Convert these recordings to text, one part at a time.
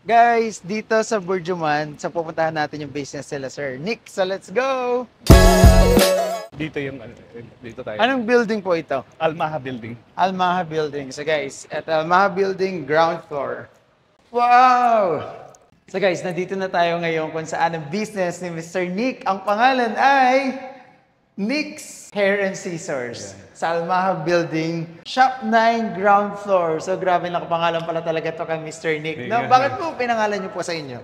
Guys, dito sa Burjuman, sa pupuntahan natin yung business nila, Sir Nick. So let's go! Dito yung dito tayo. Anong building po ito? Almaha Building. Almaha Building. So guys, at Almaha Building, ground floor. Wow! So guys, nandito na tayo ngayon kung saan ang business ni Mr. Nick. Ang pangalan ay Nick's Hair and Scissors. Sa Almaha Building, Shop 9, ground floor. So grabe, nakapangalan pala talaga to kay Mr. Nick. No? Bakit po pinangalan niyo po sa inyo?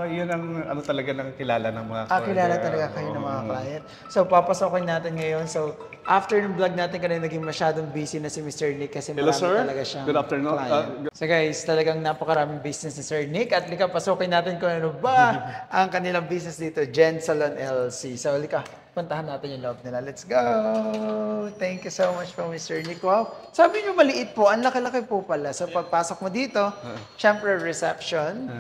Yun ang talaga ng kilala ng mga Kilala talaga kayo ng mga client. So, papasokin natin ngayon. So, after ng vlog natin kanina, naging masyadong busy na si Mr. Nick kasi Hello, marami sir. talaga siyang Good afternoon. client. So guys, talagang napakaraming business ni Sir Nick. At lika, pasokin natin kung ano ba ang kanilang business dito, Gen Salon LLC. So, lika, puntahan natin yung loob nila. Let's go! Thank you so much po, Mr. Nick. Wow. Sabi niyo maliit po, ang laki-laki po pala. So, pagpasok mo dito, syempre reception.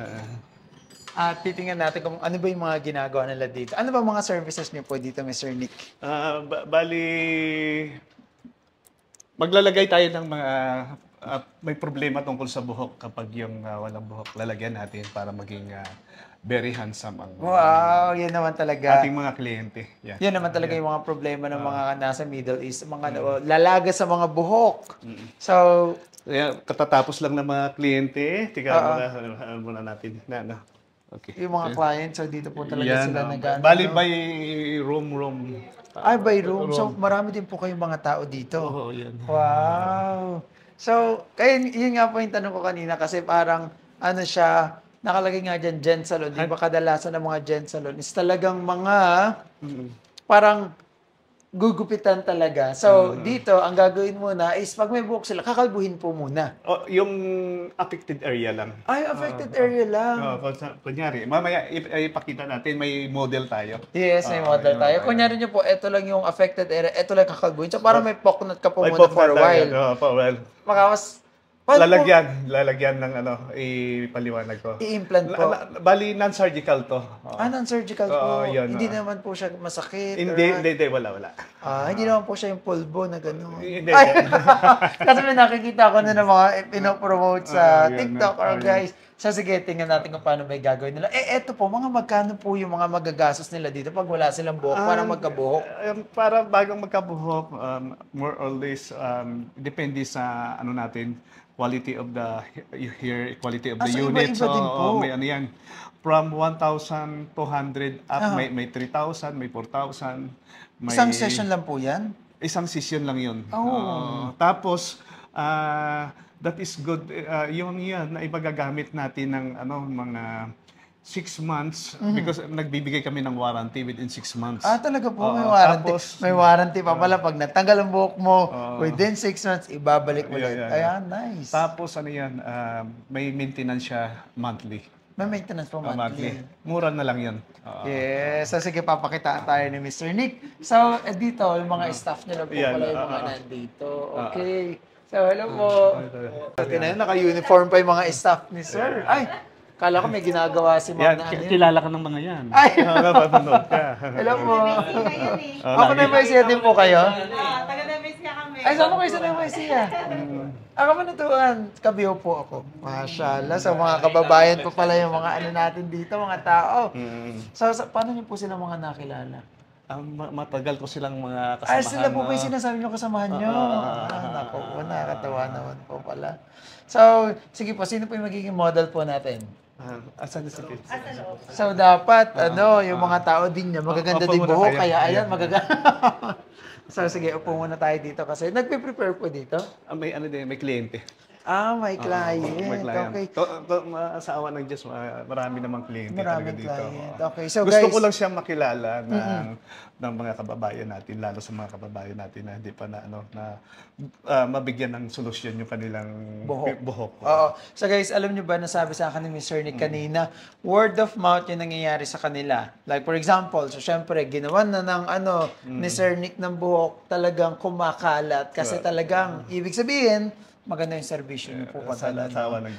At titingnan natin kung ano ba yung mga ginagawa nila dito. Ano ba mga services niyo po dito, Mr. Nick? Bali, maglalagay tayo ng mga may problema tungkol sa buhok kapag yung walang buhok, lalagyan natin para maging very handsome ang Wow, yun naman talaga. ating mga kliyente. Yeah. Yan naman talaga yung mga problema ng mga nasa Middle East, mga lalaga sa mga buhok. So, Katatapos lang ng mga kliyente, muna natin. Okay. yung mga clients, so dito po talaga sila nag-ano. Bali by room. Ay, by room. So, marami din po kayong mga tao dito. Oo, yan. Wow. So, kaya yun nga po yung tanong ko kanina kasi parang ano siya, nakalagay nga dyan, Gen Salon. Di ba kadalasan ng mga Gen Salon is talagang mga parang gugupitan talaga. So, dito, ang gagawin muna is pag may buhok sila, kakalbuhin po muna. Yung affected area lang. Ay, affected area lang. Kunyari, mamaya ipakita natin, may model tayo. Yes, may model tayo. Kunyari nyo po, ito lang yung affected area, ito lang kakalbuhin. So, parang may poknot ka po muna for a while. Makawas, lalagyan ng ipaliwanag ko. I-implant po. Bali, non-surgical to. Non-surgical po. Yun, Hindi naman po siya masakit. Hindi, wala. Hindi naman po siya yung pulbo na gano'n. Hindi. Kasi may nakikita ko na ng mga pinopromote sa TikTok or guys. So sige, tingnan natin kung paano may gagawin nila. Eto po, magkano po yung mga magagastos nila dito pag wala silang buhok para magkabuhok? Para bagong magkabuhok, more or less, depende sa natin, quality of the hair, quality of the So unit. iba-iba din po. May yan. From 1,200 up, may 3,000, may 4,000. Isang session lang po yan? Isang session lang yun. Oh. Tapos, that is good. Yung yan na ibagagamit natin ng mga 6 months because nagbibigay kami ng warranty within 6 months. Talaga po, may warranty. Tapos, may warranty pa pala. Pag natanggal ang buhok mo, within 6 months, ibabalik ulit. Ayan, nice. Tapos, may maintenance siya monthly. May maintenance po monthly. Mura na lang yun. Yes. So, sige, papakitaan tayo ni Mr. Nick. So, dito, yung mga staff nila po pala yung mga nandito. Okay. So, hello po. Okay na yun, naka-uniform pa yung mga staff ni Sir. Ay, kala ko may ginagawa si Ma'am na ano. Kilala ka ng mga yan. Ay! Napapanood ka. Hello po. Ako na may siya din po kayo. Taga-Nemesia kami. Ay, saan po kayo sa Nemesia? Ako manatuan. Kabiyo po ako. Mashallah. So, mga kababayan po pala yung mga ano natin dito, mga tao. So, paano niyo po sila mga nakilala? Matagal ko silang mga kasamahan. Ay, sila po kayo sinasabi niyo kasamahan niyo. Naku po, nakakatawa naman po pala. So, sige po, sino po yung magiging model po natin? Asan sa kids? So, dapat, yung mga tao din niya, magaganda din buhok, kaya ayan, magaganda. So, sige, upo muna tayo dito kasi nagpe-prepare po dito. May kliyente. May client. May client. Okay. Sa awa ng Diyos, marami namang kliyente Maraming talaga dito. client. Okay, so Gusto guys, ko lang siyang makilala ng mga kababayan natin, lalo sa mga kababayan natin na hindi pa mabigyan ng solusyon yung kanilang buhok. Oo. So guys, alam niyo ba, nasabi sa akin ni Mr. Nick kanina, word of mouth yung nangyayari sa kanila. Like for example, so syempre, ginawan na ng ni Sir Nick ng buhok, talagang kumakalat. Kasi talagang, ibig sabihin, maganda yung servisyo niyo po pala.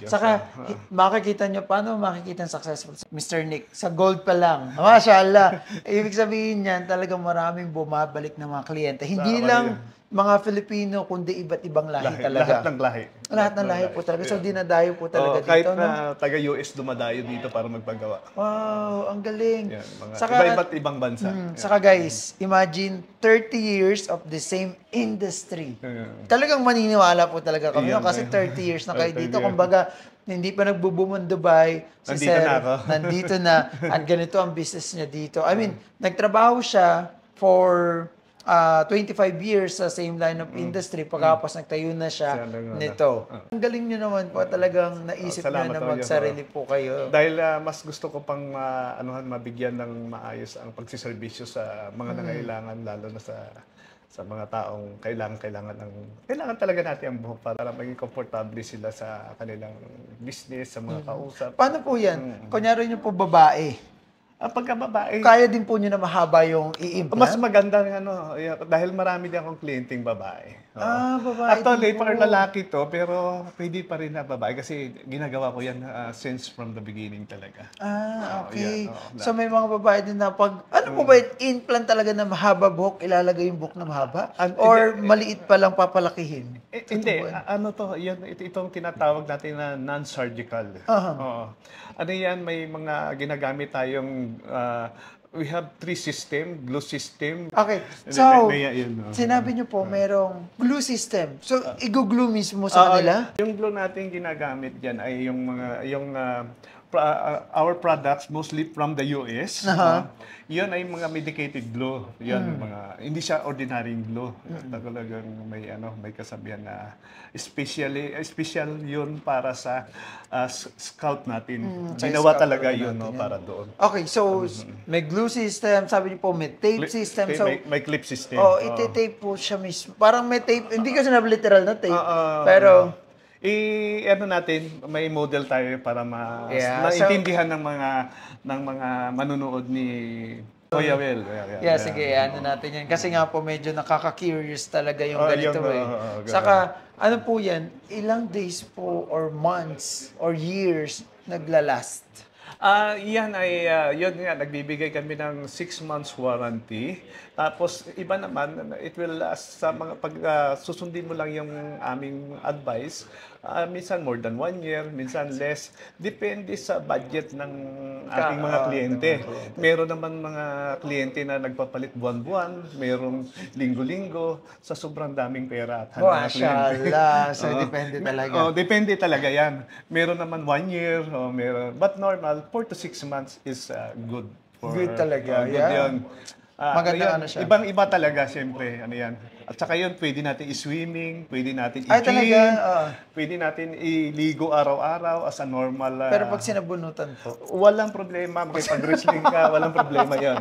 Saka, makikita niyo, paano makikita successful Mr. Nick? Sa gold pa lang. Mashallah. Ibig sabihin niyan, talagang maraming bumabalik ng mga kliyente. Hindi lang mga Filipino, kundi iba't ibang lahi talaga. Lahat ng lahi. Lahat ng lahi po talaga. So, dinadayo po talaga dito, kahit no? na taga-US dumadayo dito para magpagawa. Wow, ang galing. Yan, mga Saka, iba't ibang bansa. saka guys, imagine 30 years of the same industry. Yeah. Talagang maniniwala po talaga kami. Yan, no? Kasi yan. 30 years na kayo 30 dito. years. Kumbaga, hindi pa nagbo-boom ang Dubai. Si Nandito Sir, na ako. nandito na. At ganito ang business niya dito. I mean, nagtrabaho siya for 25 years sa same line of industry. Pagkapos nagtayo na siya nito. Ang galing niyo naman po. Talagang naisip niyo Salamat na po, magsarili po kayo. Dahil mas gusto ko pang mabigyan ng maayos ang pagsiservisyo sa mga nangailangan, lalo na sa mga taong kailangan talaga natin ang buhok para maging komportable sila sa kanilang business, sa mga kausap. Paano po yan? Kunyari niyo po babae. Pagka babae, Kaya din po niyo na mahaba yung i-implant? mas maganda ng dahil marami din akong kliyenteng babae. Babae Actually, din po. for lalaki to, pero pwede pa rin na babae kasi ginagawa ko yan since from the beginning talaga. Okay. yan, So may mga babae din na pag, ano po ba yun, implant talaga na mahaba buhok, ilalagay yung buhok na mahaba? Or maliit pa lang papalakihin? Hindi, itong tinatawag natin na non-surgical. Oo. Ano yan, may mga ginagamit tayong, we have 3 system, glue system. Okay. So, Yun, sinabi niyo po, merong glue system. So, i-glue mismo sa kanila? Yung glue natin ginagamit diyan ay our products mostly from the US. Yun ay mga medicated glue. Yan hindi siya ordinary glue. Talagang may kasabihan na special yun para sa scalp natin. Sa Ginawa scalp talaga natin yun para doon. Okay, so may glue system, sabi niyo po may tape system. So, May clip system. iti-tape po siya mismo. Parang may tape, hindi kasi na literal na tape. Pero, natin, may model tayo para Yeah, maintindihan ng mga manunood ni Kuya Well. sige, ano natin yan. Kasi nga po medyo nakaka-curious talaga yung ganito ganun. Saka, ano po yan, ilang days po or months or years naglalast? Yan ay, yun nga, nagbibigay kami ng 6 months warranty. Tapos, iba naman, it will last sa mga, pag susundin mo lang yung aming advice, minsan more than 1 year, minsan less. Depende sa budget ng ating mga kliyente. Meron naman mga kliyente na nagpapalit buwan-buwan, merong linggo-linggo, sa sobrang daming pera at mga kliyente. Mashallah. So, depende talaga. Depende talaga yan. Meron naman 1 year, meron. But normal, 4 to 6 months is good. Good talaga, Good yeah. yun. Maganda ano siya. Ibang-iba talaga, siyempre. Ano yan. At saka yun, pwede natin i-swimming, pwede natin Ay, i-gym, talaga? pwede natin iligo araw-araw as a normal. Pero pag sinabunutan po, walang problema. Makipag-wrestling ka, walang problema yan.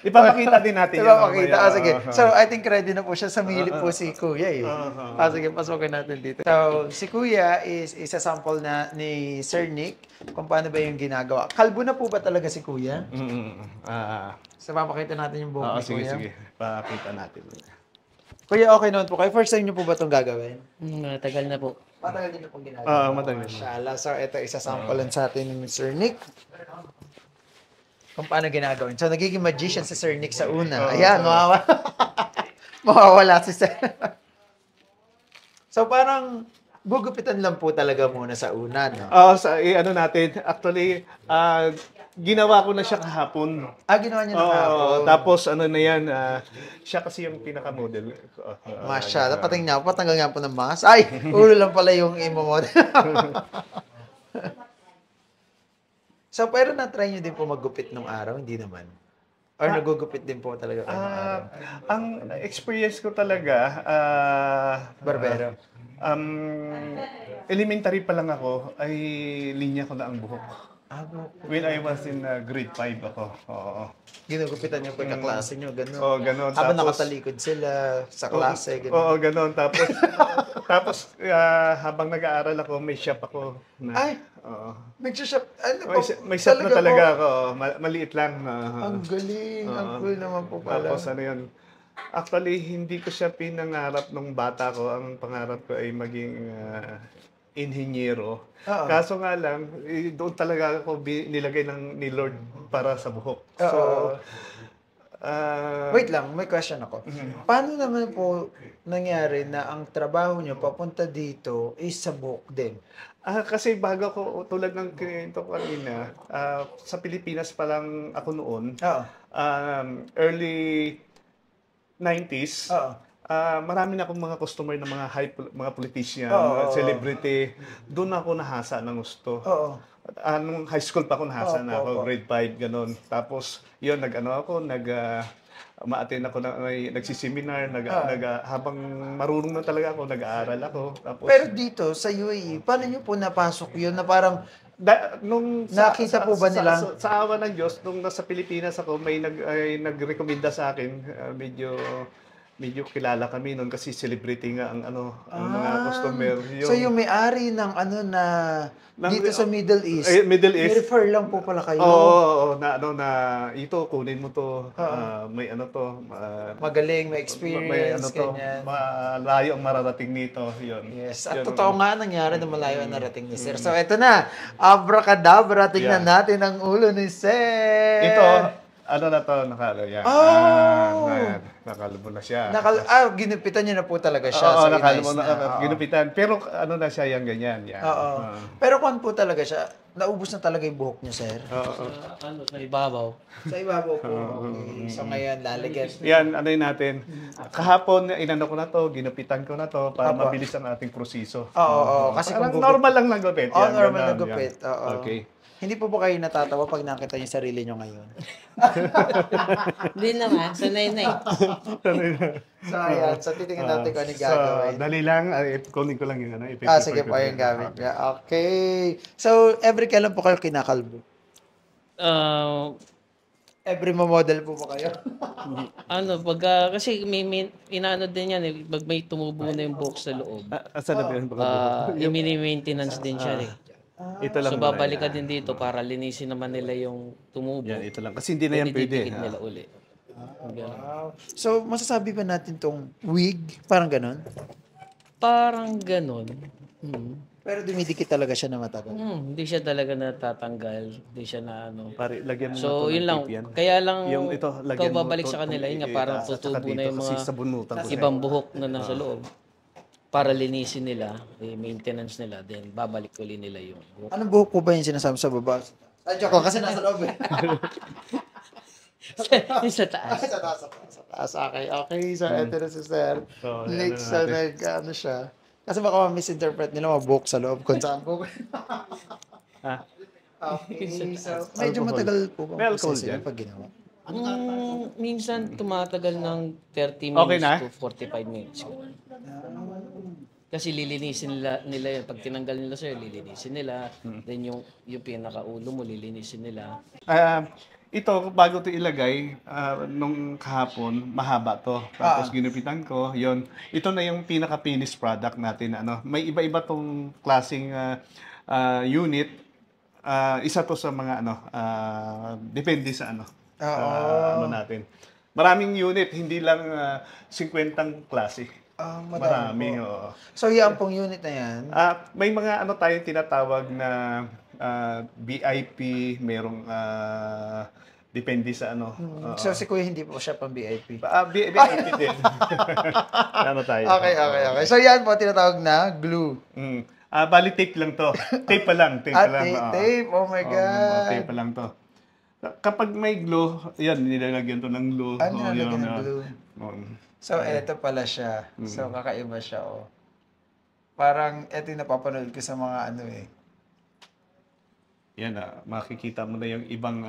Ipapakita din natin Ipapakita. yan. Sige. So, I think ready na po siya. Samili po si Kuya eh. Sige, pasukin natin dito. So, si Kuya is isa-sample na ni Sir Nick kung paano ba yung ginagawa. Kalbo na po ba talaga si Kuya? So, papakita natin yung buhok ni Kuya. Sige. Pakita natin. Kuya, okay naman po kayo. First time niyo po ba itong gagawin? Matagal na po. Matagal din na pong ginagawa. Matagal. Mashallah. So, ito isa-samplean sa atin ni Sir Nick. Kung paano ginagawin. So, nagiging magician si Sir Nick sa una. Ayan, mawawala si Sir. So, parang gugupitan lang po talaga muna sa una, no? Actually, ginawa ko na siya kahapon. Ginawa niya na hapon. Tapos ano na yan, siya kasi yung pinaka-model. Mashallah. Pating niya po, patanggal nga po ng mask. Ay, ulo lang pala yung imo-model. So, pero na-try niyo din po maggupit nung araw? Hindi naman. Or nagugupit din po talaga kayo nung araw? Ang experience ko talaga, Barbero. Elementary pa lang ako, ay linya ko na ang buhok. When I was in grade 5 ako. Oo. Ginugupitan niyo po yung kaklase niyo, gano'n. Oo, gano'n. Habang Tapos- nakatalikod sila sa klase, gano'n. Oo, gano'n. Tapos habang nag-aaral ako, may shop ako. Ay! Oo. Nag-shop, ano po? May shop na talaga po? ako. Maliit lang. Ang galing. Ang cool naman po pala. Tapos ano yun. Actually, hindi ko siya pinangarap nung bata ko. Ang pangarap ko ay maging inhinyero. Kaso nga lang, doon talaga ako nilagay ni Lord para sa buhok. So, Wait lang, may question ako. Paano naman po nangyari na ang trabaho nyo papunta dito is sa buhok din? Kasi bago ako, tulad ng kinento ko kanina, sa Pilipinas pa lang ako noon, Oo. early 90s, Oo. marami na akong mga customer ng mga politician, Oo, mga oo. celebrity. Doon ako nahasa ng gusto. Oo. Nung high school pa ako nahasa na Opo, ako, opo. grade 5, ganun. Tapos, yun, ma-attend ako nagsiseminar, habang marunong na talaga ako, nag-aaral ako. Tapos, Pero dito sa UAE, paano nyo po napasok yun na parang Nakita po ba nila? Sa awa ng Diyos, nung nasa Pilipinas ako, may nagrekomenda sa akin, medyo kilala kami noon kasi celebrity nga ang mga customer. So yung may-ari ng dito sa Middle East, Middle East. refer lang po pala kayo. Oo, ito kunin mo to. May Magaling, may experience, ganyan. Malayo ang mararating nito, 'yon. Yes, at totoo nga nangyari na malayo ang narating ni Sir. So eto na, abracadabra, tingnan natin ang ulo ni Sir. Ito, na to, yan. Nakalubon na siya. Ginupitan niyo na po talaga siya. Oo, so nakalubon nice na. Ginupitan. Pero na siya, yan, ganyan. Yan. Oo. Pero kung po talaga siya, naubos na talaga yung buhok niyo, Sir? Oo. Sa ibabaw. Sa ibabaw po. Okay. So ngayon, lalagyan. Yan, natin. Kahapon, inano ko na to, ginupitan ko na to para mabilis ang ating proseso. Oo. Kasi kung normal lang na gupit. Oo, normal na gupit. Oo. Okay. Hindi po ba kayo natatawa pag nakita niyo yung sarili niyo ngayon? Hindi naman, sanay na eh. So, ayan. So, titingnan natin kung ano yung gagawin. Dali lang, kunin ko lang yung Sige po, yung gamit niya. Okay. So, every kailan po kayo kinakalbo? Every model po ba kayo? Kasi may inaano din yan eh, pag may tumubo na yung buhok sa loob. Saan na ba I-maintenance din siya eh. Ito lang. So babalik ka din dito para linisin naman nila yung tumubo. Yan, ito lang. Kasi hindi na yan pwede. Didikit nila uli. Wow. So, masasabi ba natin tong wig? Parang ganon? Parang ganon. Pero dumidikit talaga siya na matagal. Hindi siya talaga natatanggal. Hindi siya na ano. Pare, lagyan mo na So to ng yun lang. tape yan. Kaya lang Yung ito, lagyan ikaw mo babalik to- sa kanila. Yun nga to- parang saka tutubo dito na yung kasi mga sabunutan ko ibang buhok na nasa loob. Para linisin nila, maintenance nila, then babalik uli nila yung buhok. Anong buhok po ba yung sinasabi sa baba? Joke lang, kasi nasa loob eh. Yung sa taas. Sa taas. Okay. So, eto na si Sir. So, Next, siya. Kasi baka misinterpret nila mga buhok sa loob kung saan buhok. Okay, so medyo matagal po ba May ang alcohol proseso dyan? yung pag ginawa? Minsan tumatagal ng 30 minutes Okay na? to 45 minutes. Kasi lilinisin nila yun. Pag tinanggal nila sir, lilinisin nila. Then yung pinakaulo mo, lilinisin nila. Ito, bago ito ilagay, nung kahapon, mahaba to. Tapos ginupitan ko, yon. Ito na yung pinaka-finished product natin. May iba-iba tong klaseng unit. Isa to sa mga depende sa natin. Maraming unit, hindi lang 50 klase. Marami, oo. So, yan pong unit na yan. May mga tayong tinatawag na VIP, merong depende sa So, si Kuya hindi po siya pang VIP. VIP din. Tayo. Okay. So, yan po tinatawag na glue. Bali tape lang to. Tape pa lang. Tape. Oh my God. Tape pa lang to. Kapag may glue, yan, nilalagyan to ng glue. Nilalagyan ng glue. So, Okay. eto pala siya. So, kakaiba siya, Parang, eto yung napapanood ko sa mga Yan, makikita mo na yung ibang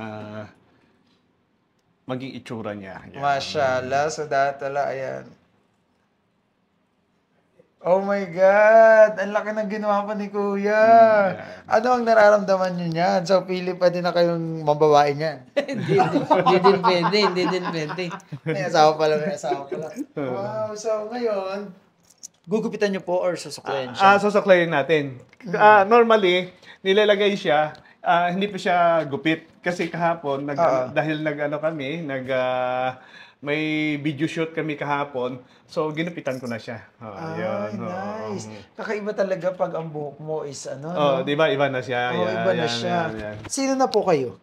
maging itsura niya. Yan. Mashallah. So, datala, ayan. Oh my God! Ang laki ng ginawa pa ni Kuya. Ano ang nararamdaman niyo niyan? So, pili pa din na kayong mababae niyan. Hindi din pwede. May asawa pala. Wow! So, ngayon, gugupitan niyo po or susuklayin siya? Susuklayin natin. Normally, nilalagay siya, hindi pa siya gupit. Kasi kahapon, dahil may video shoot kami kahapon, so ginupitan ko na siya. Nice. Kakaiba talaga pag ang buhok mo is di ba? Iba na siya. Iba na siya. Yan. Sino na po kayo?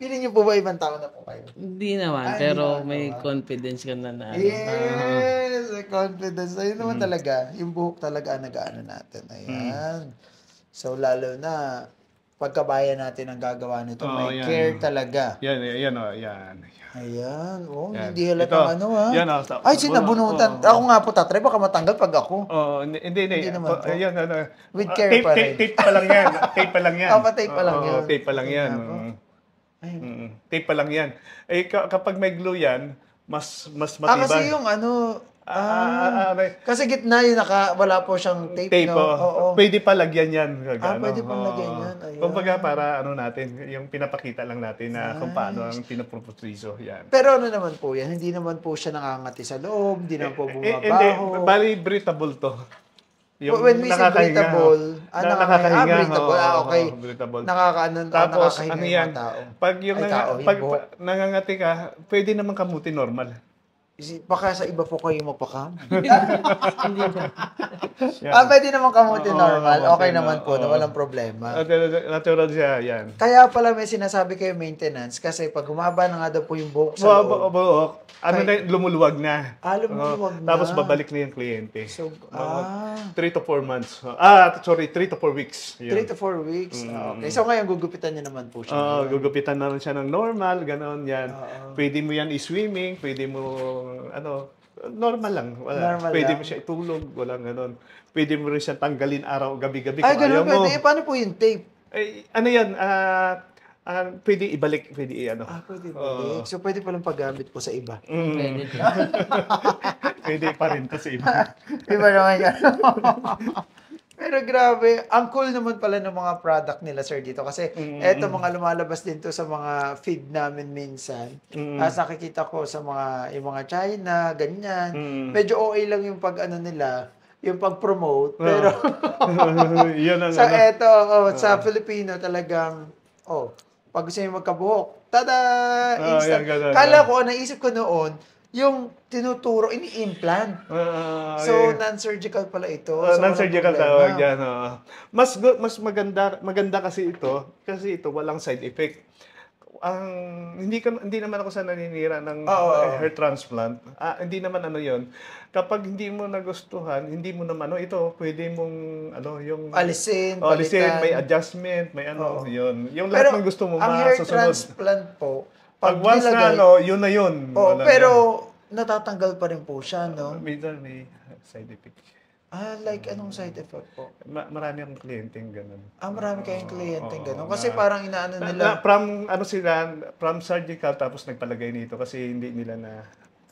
Feeling niyo po ba ibang tao na po kayo? Hindi naman, pero may confidence ka na na. Yes, may confidence. Ayun naman talaga. Yung buhok talaga ang nag-ano natin. Ayan. So, lalo na, pagkabayan natin ang gagawa nito, may care talaga. Yan, yan. Ayan. Oh, Yan. hindi halatang Ito. ano ha. Yan, Ay, sinabunutan. Ako nga po, tatry. Baka matanggal pag ako. Hindi. naman po. Yan, With care tape, pa rin. tape pa lang yan. Tape pa lang yan. Tape pa lang yan. Tape pa lang yan. Tape pa lang yan. Eh, kapag may glue yan, mas matibay. Kasi yung ano, kasi gitna yung wala po siyang tape, no? Oo. Pwede pa lagyan yan. Pwede pang lagyan yan. Ayan. Kumbaga para natin, yung pinapakita lang natin na kung paano ang pinaproposiso. Yan. Pero ano naman po yan, hindi naman po siya nakangati sa loob, hindi naman po Hindi, bumabaho. bali breathable to. When we say breathable, breathable, okay. Breathable. Tapos, ano yung yan, mga tao. pag yung Yung buhok. nangangati ka, pwede naman kamuti normal. Baka sa iba po kayo mapakam. Yan. Pwede naman kamuti Oo, normal. kamuti Okay na, naman po, oo. walang problema. Natural siya, yan. Kaya pala may sinasabi kayo maintenance kasi pag humaba na nga daw po yung buhok sa loob. Buhok, lumuluwag na. Lumuluwag na. Tapos babalik na yung kliyente. So, 3 to 4 months. 3 to 4 weeks. 3 to 4 weeks. Okay. So ngayon, gugupitan niyo naman po siya. Gugupitan naman siya ng normal, gano'n yan. Pwede mo yan i-swimming, pwede mo, normal lang. Pwede mo siya itulog, walang gano'n. Pwede mo rin siya tanggalin araw, gabi-gabi kung ayaw mo. Pwede. Paano po yung tape? Ano yan, pwede ibalik, pwede i-ano. Pwede ibalik. So pwede palang paggamit po sa iba. Pwede. Pwede pa rin to sa iba. Iba naman yan. Pero grabe, ang cool naman pala ng mga product nila, sir, dito. Kasi eto, mga lumalabas din to sa mga feed namin minsan. As nakikita ko sa yung mga China, ganyan. Medyo okay lang yung pag-ano nila, yung pag-promote. Pero Yun ang eto, sa Filipino talagang, pag gusto nyo magkabuhok, tada! Instant. Yan, ganun, Kala ko, naisip ko noon, yung tinuturo, ini-implant. So, non-surgical pala ito. So, non-surgical walang tawag problema. yan. Mas maganda kasi ito walang side effect. Hindi naman ako sa naninira ng hair transplant. Hindi naman ano 'yon. Kapag hindi mo nagustuhan, hindi mo naman ito pwede mong yung Alisin, alisin, palitan. may adjustment, may 'yon. Yung Pero lahat ng gusto mo ang hair masusunod. transplant po, Pag once na nilagay- yun na yun. pero natatanggal pa rin po siya, no? May side effect. Like anong side effect po? Marami akong kliyenteng ganun. Marami kayong kliyente Oo, gano'n. Kasi parang inaano nila. From surgical tapos nagpalagay nito kasi hindi nila na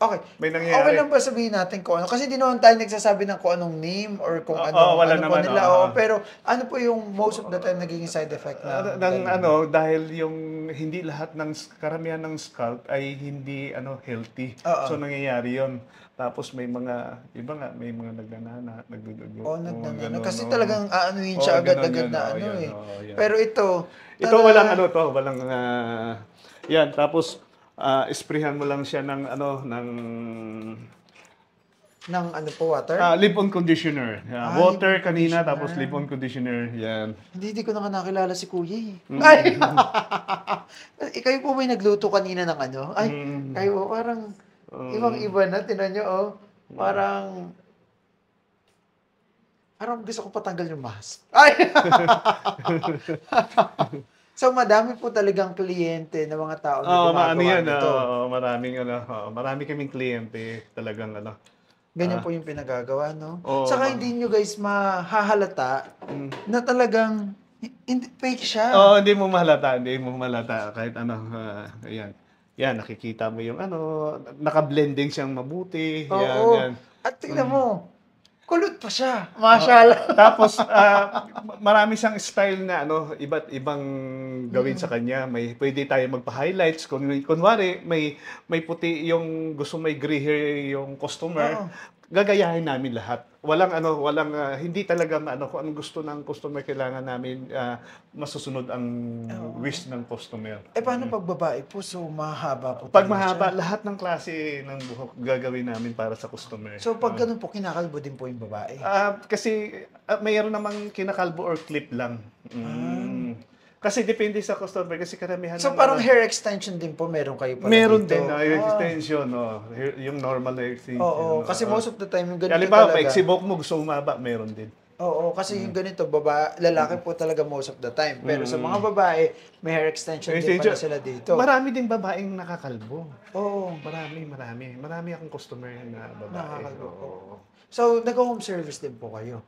Okay. may nangyayari. Okay lang ba sabihin natin kung ano? Kasi di naman tayo nagsasabi ng kung anong name or kung wala ano naman, po nila. oo. Pero ano po yung most of the time naging side effect na? Dahil yung hindi lahat ng karamihan ng scalp ay hindi healthy. So nangyayari 'yon. Tapos may mga may mga nagnanana, nagdudugo. Nagnanana. Ganun, Kasi talagang aanuhin siya agad-agad na yan. Yan. Pero ito walang yan. Tapos sprayhan mo lang siya ng water? Leave-on conditioner. Water leave-on kanina, conditioner. tapos leave-on conditioner. Yan. Hindi ko na nakilala si Kuya eh. Ay! Kayo po may nagluto kanina ng ano? Ay, kayo parang ibang-iba na. Tinan nyo, Parang gusto ko patanggal yung mask. Ay! So, madami po talagang kliyente ng mga tao na gumagawa nito. Marami kaming kliyente talagang Ganyan po yung pinagagawa, no? Oo. Saka hindi nyo guys mahahalata na talagang hindi fake siya. Hindi mo mahalata kahit ayan. Yan, nakikita mo yung naka-blending siyang mabuti. Yan. At tingnan mo, kulot pa siya. Mashallah. Tapos marami siyang style na iba't ibang gawin sa kanya. Pwede tayo magpa-highlights kunwari may puti yung gusto may gray hair yung customer. Gagayahin namin lahat. Walang hindi talaga kung anong gusto ng customer kailangan namin masusunod ang wish ng customer. Paano pag babae po? So, mahaba po. Pag talaga mahaba, siya. lahat ng klase ng buhok gagawin namin para sa customer. So, pag ganun po, kinakalbo din po yung babae. Kasi mayroon namang kinakalbo or clip lang. Kasi depende sa customer, kasi karamihan So ng parang ano, hair extension din po meron kayo pala meron dito. din hair extension, yung normal hair Oo, extension. kasi most of the time yung ganito Halimbawa, talaga. paiksi buhok mo, gusto umaba, meron din. Oo, kasi yung ganito, lalaki po talaga most of the time. Pero sa mga babae, may hair extension din pala sila dito. Marami din babaeng nakakalbo. Oo, Marami akong customer na babae. nakakalbo po. Oo. So, nag-home service din po kayo.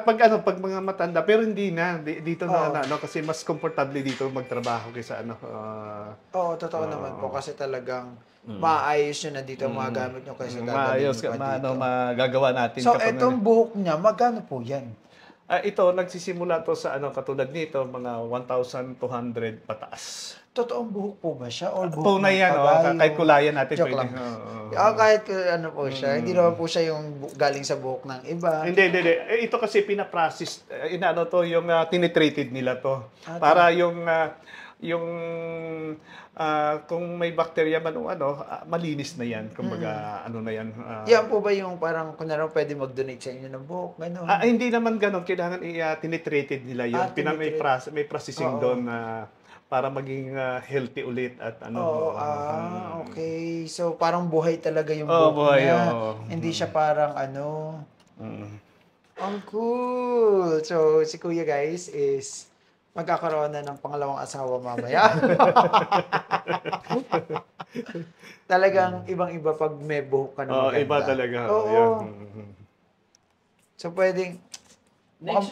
Pag mga matanda, pero hindi na dito Oo. na kasi mas komportable dito magtrabaho kaysa Oo, totoo naman po kasi talagang maayos nyo na dito ang mga gamit nyo kaysa dadalhin maayos nyo pa dito. magagawa natin So, kapag etong buhok niya, magkano po yan? ito nagsisimula to sa katulad nito mga 1,200 pataas. Totoong buhok po ba siya? Or buhok Tunay ng yan, kabayo? kahit kulayan natin Joke pwede. lang. Oo. Kahit ano po siya. Hindi naman po siya yung galing sa buhok ng iba. Hindi. Ito kasi pinaprocess, yung tinitreated nila to. Para kung may bacteria man o malinis na yan. Kumbaga, na yan. Yan po ba yung parang, kung naroon pwede mag-donate sa inyo ng buhok? Ganun. Hindi naman ganon. Kailangan tinitreated nila yun. May processing doon para maging healthy ulit at Okay. So, parang buhay talaga yung Oo, buhok buhay, niya. oo. Hindi siya parang Mm. Ang cool! So, si Kuya guys is magkakaroon na ng pangalawang asawa mamaya. Talagang ibang-iba pag may buhok ka na maganda. Iba talaga. Oo. Yan. So, pwedeng,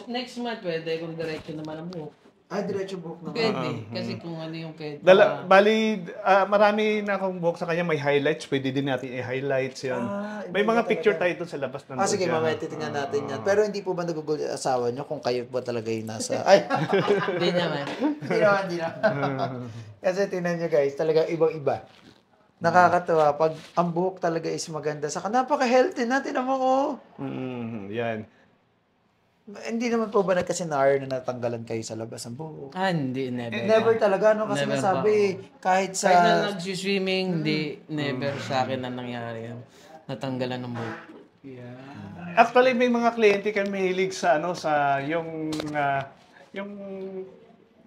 Next month, pwede kung diretso naman ang buhok. diretso buhok naman. Pwede. Kasi kung ano yung pwede. Bali, marami na akong buhok sa kanya. May highlights. Pwede din natin i-highlights yan. May iba mga picture talaga. tayo doon sa labas ng Sige, mamaya titingnan natin yan. Pero hindi po ba nagugol yung asawa nyo kung kayo ba talaga yung nasa... Ay! Hindi naman. Hindi naman. Kasi tingnan nyo guys, talaga ibang-iba. Nakakatuwa. Pag ang buhok talaga is maganda. Saka napaka-healthy natin naman ko. Yan. Hindi naman po ba nagkasinar na natanggalan kayo sa labas ng buhok? Hindi, never. Never talaga, no? Kasi Never nasabi, kahit sa... Kahit na nag-swimming, hindi, never sa akin na nangyari yan. Natanggalan ng buhok. Actually, may mga kliyente kami mahilig sa yung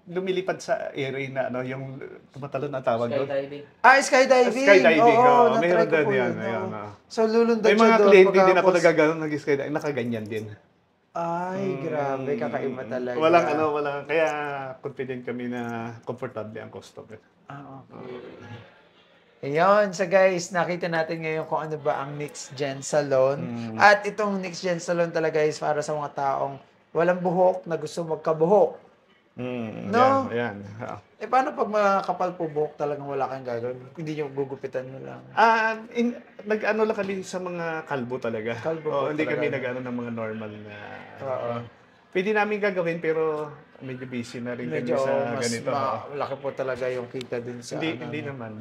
lumilipad sa area na yung tumatalon na tawag doon. Skydiving. Skydiving! Skydiving, Oo, meron na-try ko din po yan. yun, Ayan, oo. So, lulundag May siya mga doon kliyente din ako pagkapos- nagagano'n, nag-skydiving, nakaganyan din. Ay, grabe, kakaiba talaga. Walang, kaya confident kami na komportable ang customer. Okay. Ayun, so guys, nakita natin ngayon kung ano ba ang Next Gen Salon. At itong Next Gen Salon talaga is para sa mga taong walang buhok na gusto magkabuhok. No? Yan. Paano pag makakapal po buhok talagang wala kang gagawin? Hindi nyo gugupitan mo lang. Nag-ano lang kami sa mga kalbo talaga. Kalbo po Hindi talaga. kami nag-ano ng mga normal na... Oo. Pwede namin gagawin pero medyo busy na rin Medyo kami sa mas ganito. malaki po talaga yung kita din sa... Hindi naman.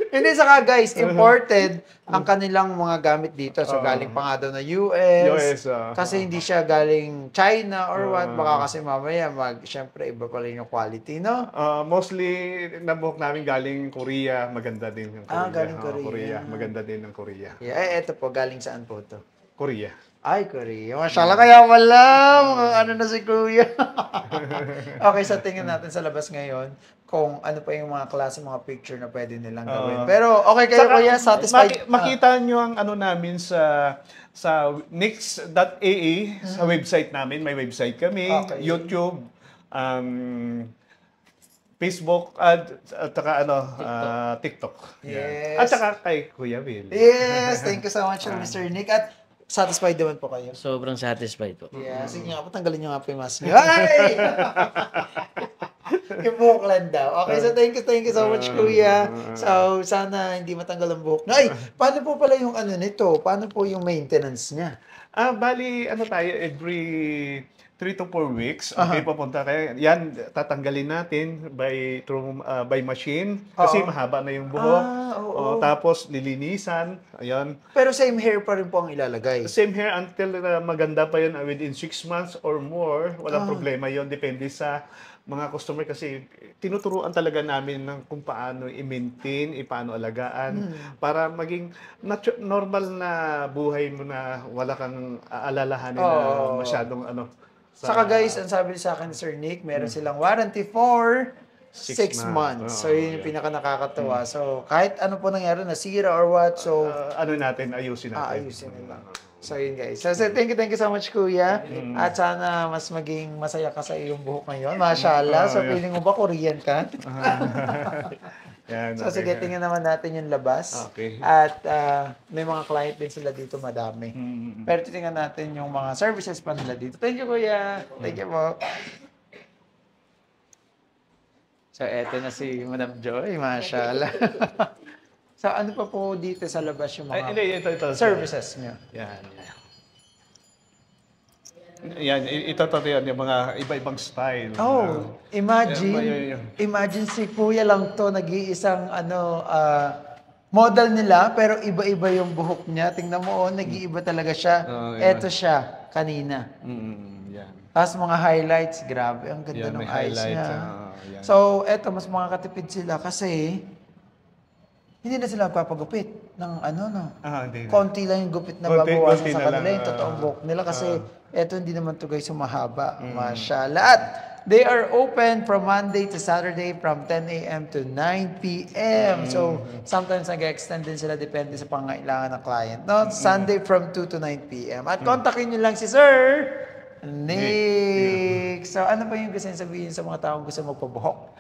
Hindi, saka guys, imported ang kanilang mga gamit dito. So, galing pa nga daw na US. Kasi hindi siya galing China or what. Baka kasi mamaya, syempre, iba pa rin yung quality, no? Mostly, nabuhok namin galing Korea. Maganda din yung Korea. Galing Korea. Maganda din ang Korea. Yeah, eto po, galing saan po to? Korea. Ay, Korea. Mashallah, kaya wala. Mga ano na si Kuya. Okay, so tingnan natin sa labas ngayon kung ano pa yung mga klase, mga picture na pwede nilang gawin. Pero okay kayo, Kuya, satisfied? Makita nyo ang ano namin sa nix.aa sa website namin. May website kami, Okay. YouTube, Facebook, at saka TikTok. Yes. At saka kay Kuya Will. Yes, thank you so much, Mr. Nick. At satisfied naman po kayo. Sobrang satisfied po. Yeah, sige nga po, tanggalin nyo nga po yung mask nyo. Ay! Yung buhok lang daw. Okay, so thank you so much, Kuya. So, sana hindi matanggal ang buhok. Ay, paano po pala yung ano nito? Paano po yung maintenance niya? Bali, tayo, every 3 to 4 weeks, okay, papunta kayo. Yan, tatanggalin natin by machine kasi mahaba na yung buhok. Tapos, lilinisan. Ayan. Pero same hair pa rin po ang ilalagay. Same hair until maganda pa yun within 6 months or more. Walang problema yon. Depende sa mga customer kasi tinuturuan talaga namin ng kung paano i-maintain, paano alagaan para maging normal na buhay mo na wala kang aalalahanin na masyadong Saka guys, ang sabi sa akin ni Sir Nick, meron silang warranty for 6 months. So, yun yung pinaka nakakatawa. So, kahit ano po nangyari, nasira or what, so, ano natin, ayusin natin. ayusin nila. So, yun guys. So, thank you so much, Kuya. At sana mas maging masaya ka sa iyong buhok ngayon. Mashallah. So, feeling mo ba Korean ka? Yan, So, sige, tingnan naman natin yung labas. Okay. At may mga client din sila dito, madami. Pero titingnan natin yung mga services pa nila dito. Thank you, Kuya. Thank you po. So, eto na si Madam Joy. Mashallah. So, ano pa po dito sa labas yung mga Hindi, ito. services nyo? Yan. Yan, ito yan, yung mga iba-ibang style. Oh, imagine, Yan. imagine si Kuya lang to, nag-iisang model nila, pero iba-iba yung buhok niya. Tingnan mo, nag-iiba talaga siya. Eto siya, kanina. Yan. Tapos mga highlights, grabe, ang ganda Yan, ng may eyes highlights, niya. yan. So, eto, mas makakatipid sila kasi hindi na sila papagupit ng Hindi na. konti lang yung gupit na Konti babawasan sa na kanila, lang, yung totoong buhok nila kasi eto hindi naman to guys sumahaba. Mashallah. At they are open from Monday to Saturday from 10 a.m. to 9 p.m. So, sometimes nag-extend din sila depende sa pangailangan ng client. No? Sunday from 2 to 9 p.m. At kontakin nyo lang si Sir Nick. So, ano pa yung gusto niyo sabihin sa mga taong gusto magpabuhok?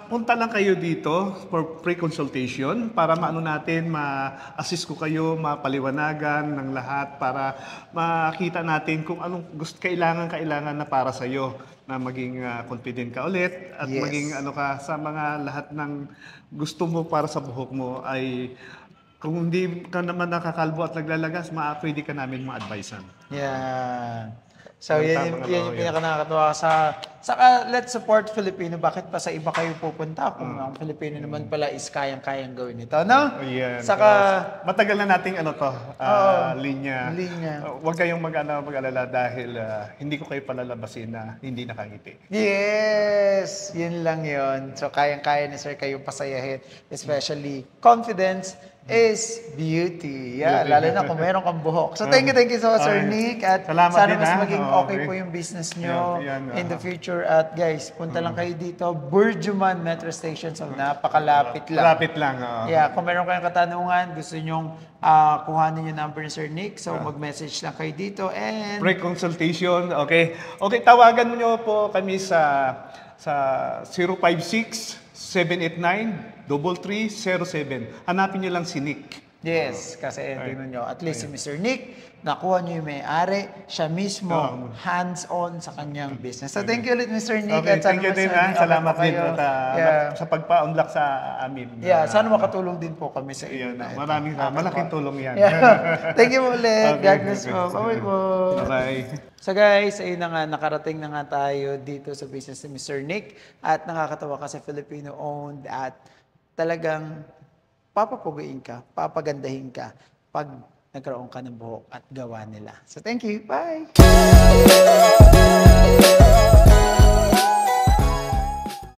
Punta lang kayo dito for pre-consultation para maano natin, ma-assist ko kayo, mapaliwanagan ng lahat para makita natin kung anong kailangan na para sa iyo na maging confident ka ulit at Yes. maging ka sa mga lahat ng gusto mo para sa buhok mo ay kung hindi ka naman nakakalbo at naglalagas, pwede ka namin ma-advisean. Yeah. So, Yung yan tamang yung pinaka-nakakatawa saka let's support Filipino. Bakit pa sa iba kayo pupunta kung ang Filipino naman pala is kayang-kayang gawin ito, no? Yan. Saka, matagal na nating linya. Linya. Huwag kayong mag-alala dahil hindi ko kayo palalabasin na hindi nakangiti. yes! Yun lang yun. So, kayang-kaya ni Sir kayong pasayahin. Especially, confidence is beauty. Yeah, lalo na kung meron kang buhok. So, thank you so much, Sir Nick. At Salamat sana din, mas ha? maging Oo, okay okay. po yung business nyo Yan, in the future. At guys, punta lang kayo dito. Burjuman Metro Station. So, napakalapit lang. Malapit lang. Yeah, kung meron kayong katanungan, gusto nyong kuhanin yung number ni Sir Nick. So, mag-message lang kayo dito. And Pre-consultation, okay. Okay, tawagan nyo po kami sa 056-789-3307. Hanapin nyo lang si Nick. yes, kasi tingnan nyo, at least si Mr. Nick, nakuha nyo yung may-ari, siya mismo, hands-on sa kanyang business. So, thank you ulit, Mr. Nick. Okay, at sana thank you mas din. maging okay Salamat pa din kayo. at, sa pagpa-unlock sa amin. Yeah, sana makatulong din po kami sa inyo. Yan, na ito. malaking tulong yan. Yeah. Thank you ulit. Okay, God bless okay. po. Bye-bye po. Bye. So guys, ayun na nga, nakarating na nga tayo dito sa business ni Mr. Nick at nakakatawa kasi Filipino-owned at talagang papapuguin ka, papagandahin ka pag nagkaroon ka ng buhok at gawa nila. So thank you. Bye!